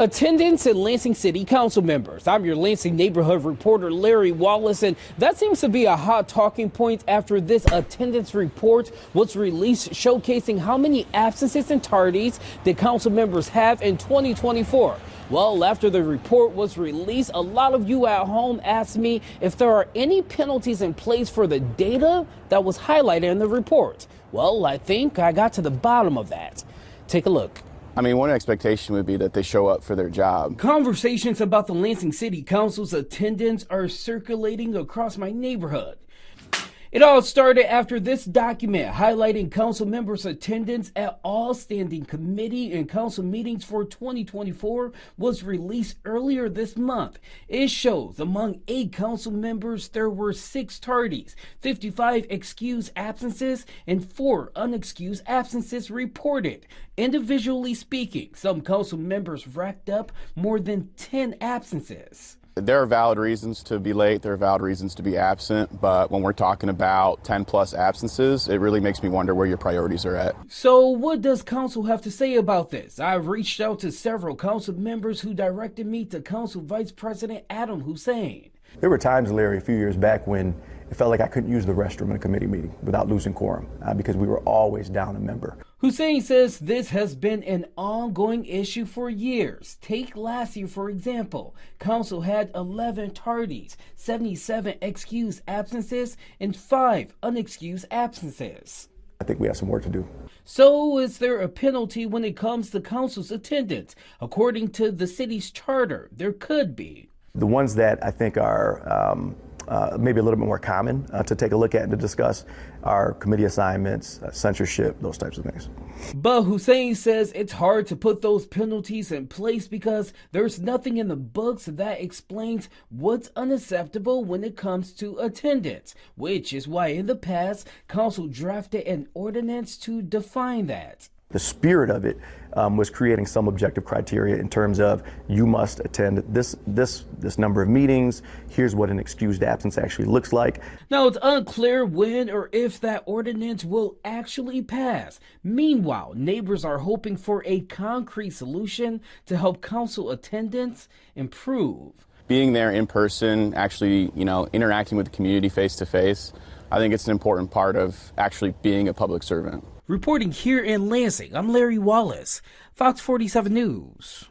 Attendance and Lansing City Council members. I'm your Lansing neighborhood reporter, Larry Wallace, and that seems to be a hot talking point after this attendance report was released showcasing how many absences and tardies the council members have in 2024. Well, after the report was released, a lot of you at home asked me if there are any penalties in place for the data that was highlighted in the report. Well, I think I got to the bottom of that. Take a look. I mean, one expectation would be that they show up for their job. Conversations about the Lansing City Council's attendance are circulating across my neighborhood. It all started after this document highlighting council members' attendance at all standing committee and council meetings for 2024 was released earlier this month. It shows among 8 council members there were 6 tardies, 55 excused absences, and 4 unexcused absences reported. Individually speaking, some council members racked up more than 10 absences. There are valid reasons to be late, there are valid reasons to be absent, but when we're talking about 10 plus absences, it really makes me wonder where your priorities are at. So what does council have to say about this? I've reached out to several council members who directed me to Council Vice President Adam Hussein. There were times, Larry, a few years back when it felt like I couldn't use the restroom in a committee meeting without losing quorum because we were always down a member. Hussein says this has been an ongoing issue for years. Take last year, for example. Council had 11 tardies, 77 excused absences, and 5 unexcused absences. I think we have some work to do. So is there a penalty when it comes to council's attendance? According to the city's charter, there could be. The ones that I think are maybe a little bit more common to take a look at and to discuss are committee assignments, censorship, those types of things. But Hussein says it's hard to put those penalties in place because there's nothing in the books that explains what's unacceptable when it comes to attendance, which is why in the past, council drafted an ordinance to define that. The spirit of it was creating some objective criteria in terms of you must attend this number of meetings. Here's what an excused absence actually looks like. Now, it's unclear when or if that ordinance will actually pass. Meanwhile, neighbors are hoping for a concrete solution to help council attendance improve. Being there in person, actually, interacting with the community face to face, I think it's an important part of actually being a public servant. Reporting here in Lansing, I'm Larry Wallace, Fox 47 News.